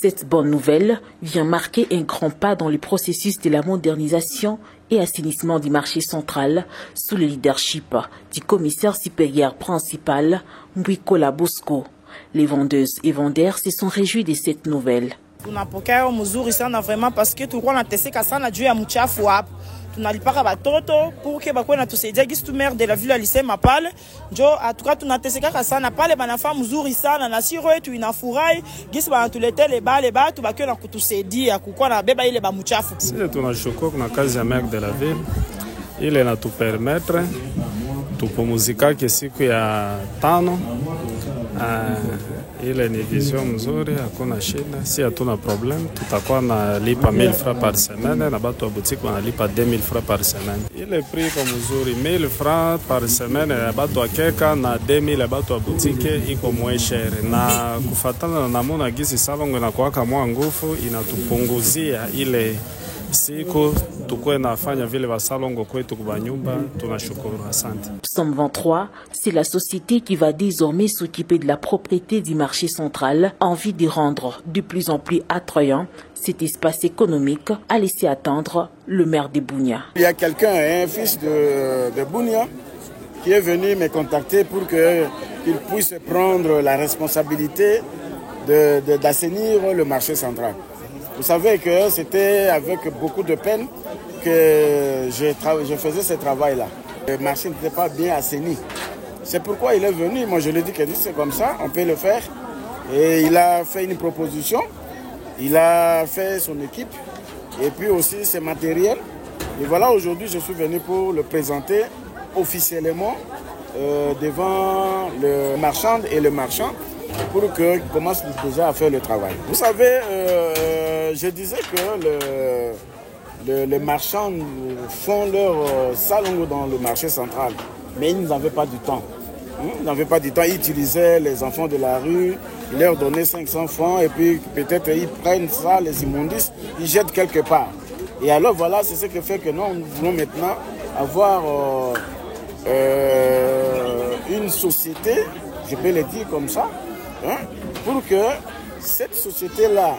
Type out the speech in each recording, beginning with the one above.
Cette bonne nouvelle vient marquer un grand pas dans le processus de la modernisation et assainissement du marché central sous le leadership du commissaire supérieur principal Mbwikola Bosco. Les vendeuses et vendeurs se sont réjouis de cette nouvelle. Tunapokea mzuri sana vraiment parce que tulikuwa nateseka sana juu ya mchafu hapo. Tunalipaka batoto pour que bakwe natusaidia gisi tu maire de la ville alisema pale njo atuka tunateseka sana pale banafa mzuri sana na siro yetu inafurahi gisi banatuletea le bale batu bakwe na kutusaidia kukua na beba ile ba mchafu. Sisi tunashukuru kuna kazi ya maire de la ville ile na tu permettre tupumzikake siku ya 5 ile ni vision mzuri, hakuna shida, si hatuna problem. Tutakuwa na lipa 1000 francs par semaine na batu wa boutique wanalipa 2000 francs par semaine. Ile prix kwa mzuri 1000 francs par semaine ya batu wa keka na 2000 ya batu wa boutique iko moins cher, na kufatana na namuna gisi salongo inakuwaka mwa nguvu inatupunguzia ile siku tukue nafanya vile basalongo kwetu kwa nyumba. Tunashukuru, asante. Somme 23, c'est la société qui va désormais s'occuper de la propriété du marché central en vue de rendre de plus en plus attrayant cet espace économique, a laissé attendre le maire de Bunia. Il y a quelqu'un, un fils de Bunia, qui est venu me contacter pour qu'il puisse prendre la responsabilité d'assainir le marché central. Vous savez que c'était avec beaucoup de peine que je faisais ce travail-là. Le marché n'était pas bien assaini. C'est pourquoi il est venu. Moi, je lui ai dit que c'est comme ça, on peut le faire. Et il a fait une proposition. Il a fait son équipe et puis aussi ses matériels. Et voilà, aujourd'hui, je suis venu pour le présenter officiellement devant le marchand et le marchand pour qu'il commence déjà à faire le travail. Vous savez, je disais que les marchands font leur salon dans le marché central, mais ils n'avaient pas du temps. Ils n'avaient pas du temps, ils utilisaient les enfants de la rue, ils leur donnaient 500 francs et puis peut-être ils prennent ça, les immondices, ils jettent quelque part. Et alors voilà, c'est ce qui fait que nous voulons maintenant avoir une société, je peux le dire comme ça, pour que cette société-là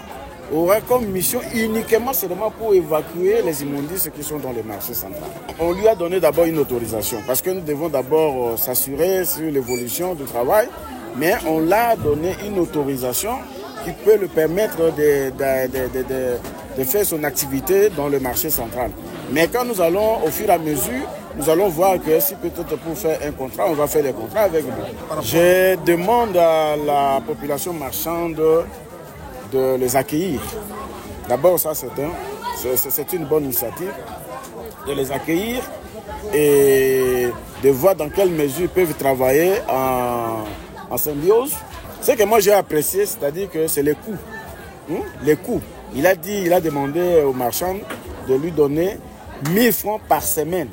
aura comme mission uniquement seulement pour évacuer les immondices qui sont dans le marché central. On lui a donné d'abord une autorisation parce que nous devons d'abord s'assurer sur l'évolution du travail, mais on l'a donné une autorisation qui peut lui permettre de faire son activité dans le marché central. Mais quand nous allons, au fur et à mesure, nous allons voir que si peut-être pour faire un contrat, on va faire des contrats avec lui. Je demande à la population marchande de les accueillir. D'abord, ça c'est une bonne initiative, de les accueillir et de voir dans quelle mesure ils peuvent travailler en symbiose. Ce que moi j'ai apprécié, c'est-à-dire que c'est les coûts. Les coûts. Il a demandé aux marchands de lui donner 1000 francs par semaine.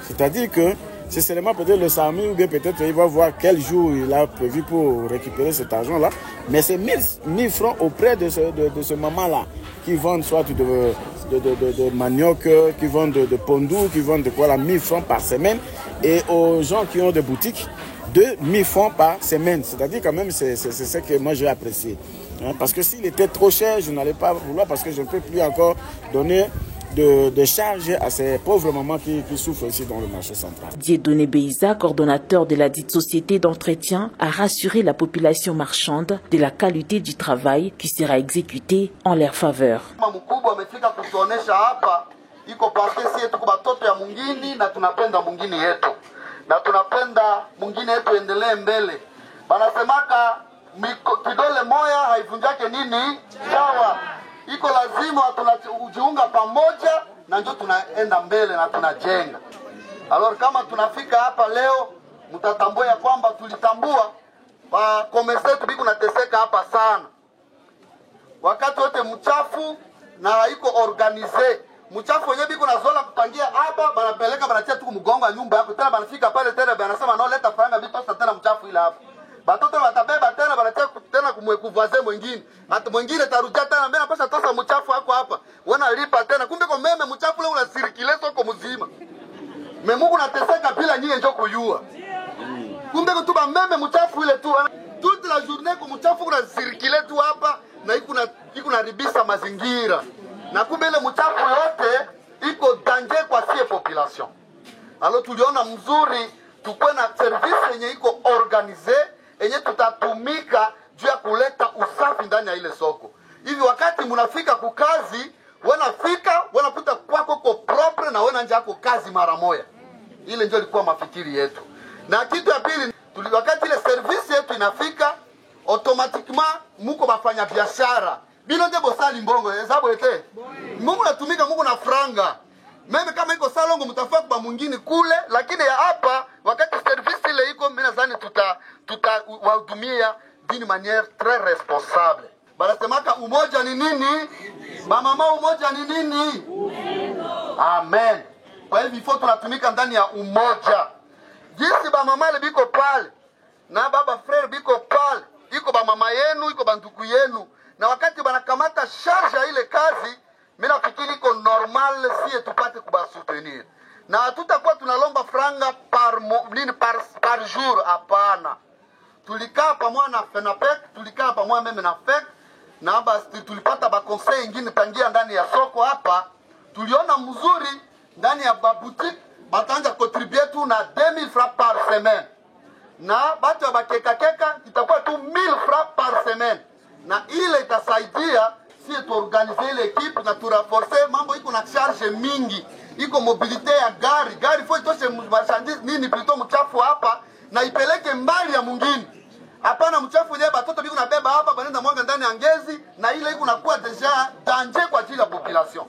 C'est-à-dire que c'est seulement peut-être le SAMU ou bien peut-être il va voir quel jour il a prévu pour récupérer cet argent-là. Mais c'est 1000 francs auprès de ce maman-là qui vendent soit de manioc, qui vendent de pondou, qui vendent de quoi là, 1000 francs par semaine. Et aux gens qui ont des boutiques, 2000 francs par semaine. C'est-à-dire quand même, c'est ce que moi j'ai apprécié. Parce que s'il était trop cher, je n'allais pas vouloir parce que je ne peux plus encore donner de charges à ces pauvres mamans qui souffrent ici dans le marché central. Dieudonné Beiza, coordonnateur de la dite société d'entretien, a rassuré la population marchande de la qualité du travail qui sera exécuté en leur faveur. Kidole moya haivunjake nini sawa, iko lazima tunajiunga pamoja na ndio tunaenda mbele na tunajenga. Alors kama tunafika hapa leo, mtatambua ya kwamba tulitambua kwa komersetu biko nateseka hapa sana, wakati wote mchafu na haiko organize. Mchafu wenyewe biko nazola kupangia hapa, banapeleka banatia tu mgongo wa nyumba yako, tena banafika pale tena banasema no leta franga bitosa tena mchafu ile hapa. Batoto watabeba tena banatia tena kumwekuvaze mwingine. Hata mwingine tarudia tena mbona pesa tosa mchafu wako hapa. Wana lipa tena. Kumbe kwa meme mchafu ule unasirikile soko mzima. Memungu nateseka bila nyinyi njoo kujua. Kumbe kutuba meme mchafu ile tu. Toute la journée kwa mchafu unasirikile tu hapa na iko iko naribisa mazingira, na kumbe ile mchafu yote iko danger kwa sie population. Alors tuliona mzuri tukwe na service yenye iko organize, yenye tutatumika juu ya kuleta usafi ndani ya ile soko. Hivi wakati munafika kukazi, wanafika wanakuta kwako ko propre na wana nje yako kazi mara moja. Ile ndio ilikuwa mafikiri yetu. Na kitu ya pili, wakati ile service yetu inafika, automatiquement muko bafanya biashara. Bilo nje bosali mbongo, hesabu ete. Mungu natumika, Mungu na franga. Meme kama iko salongo mtafaa kwa mwingine kule, lakini ya hapa wakati service ile iko, mimi nadhani tutawahudumia d'une manière très responsable. Banasemaka umoja ni nini? Mama umoja ni nini? Amen. Kwa hivyo ifo tunatumika ndani ya umoja. Jinsi mama ile biko pale na baba frère biko pale, iko mama yenu, iko banduku yenu, na wakati banakamata charge ya ile kazi, mimi nafikiri iko normal si tupate kubasoutenir. Na tutakuwa tunalomba franga par jour, hapana. Tulikaa pamoja na FENAPEC, tulikaa pamoja meme na FEC, na basi tulipata ba conseil ingine tangia ndani ya soko hapa. Tuliona mzuri ndani ya boutique batanja contribuer tu na 2000 francs par semaine. Na batu bakeka itakuwa tu 1000 francs par semaine. Na ile itasaidia si tu organiser ile equipe na tu renforcer mambo iko na charge mingi. Iko mobilité ya gari faut itoshe marchandise nini plutôt mchafu hapa na ipeleke mbali ya mwingine. Hapana mchafu ile batoto biko na beba hapa banaenda mwanga ndani ya ngezi, na ile iko nakuwa deja danger kwa ajili ya population.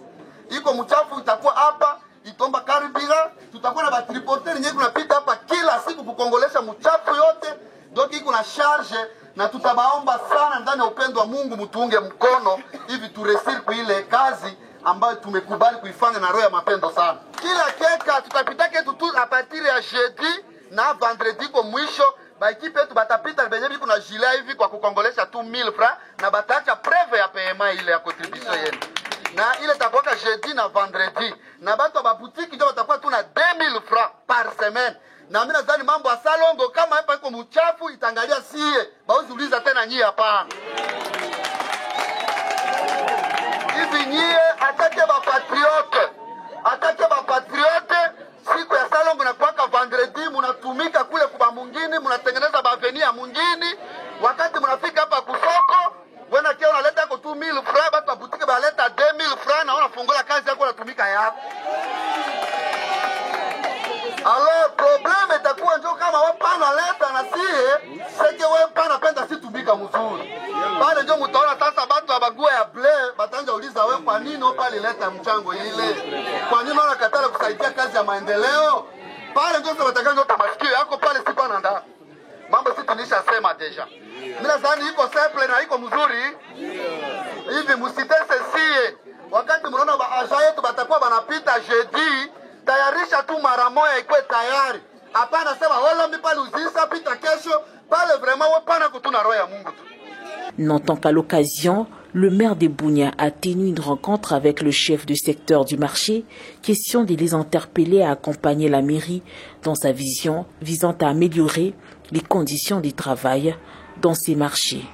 Iko mchafu itakuwa hapa itomba karibira, tutakuwa na batriporter yenyewe kunapita hapa kila siku kukongolesha mchafu yote. Donc iko na charge, na tutabaomba sana ndani ya upendo wa Mungu mtuunge mkono hivi turesiri kwa ile kazi ambayo tumekubali kuifanya na roho ya mapendo sana. Kila keka tutapita ketu tu a partir ya jeudi na vendredi kwa mwisho, ba equipe yetu batapita benye biko na gilet hivi kwa kukongolesha tu 1000 francs, na batacha preuve ya paiement ile ya contribution yenu. Na ile takuwa jeudi na vendredi, na batu ba boutique ndio batakuwa tu na 2000 francs par semaine. Na mimi nadhani mambo ya salongo kama hapa iko mchafu itangalia sie, bauziuliza tena nyie hapana. Hivi nyie atake ba patriote, siku ya salongo na kwaka vendredi munatumika kule kwa mwingine, munatengeneza bavenia mwingine, wakati munafika hapa kusoko wena kia unaleta kwa 2000 francs, batu boutique baleta 2000 francs na unafungula kazi yako unatumika yako. Alors problème itakuwa njoo kama wewe pana leta na sie, seke wewe pana penda si tumika mzuri. Pale njoo mtaona sasa batu abagua ya ble, batanja uliza wewe kwa nini pale leta mchango ile? Kwa nini unakatala kusaidia kazi ya maendeleo? Pale njoo sasa batakanja utamashikia yako pale si pana nda. Mambo si tunisha sema deja. Mimi nadhani iko simple na iko mzuri. Hivi msitese sie. Wakati mnaona ba agent yetu batakuwa banapita jeudi, tayarisha tu mara moja ikuwe tayari. Hapana sema wala mimi pale uzisa pita kesho, pale vraiment wapana kutuna roho ya Mungu tu. N'entend qu'à l'occasion, le maire de Bunia a tenu une rencontre avec le chef du secteur du marché, question de les interpeller à accompagner la mairie dans sa vision visant à améliorer les conditions de travail dans ces marchés.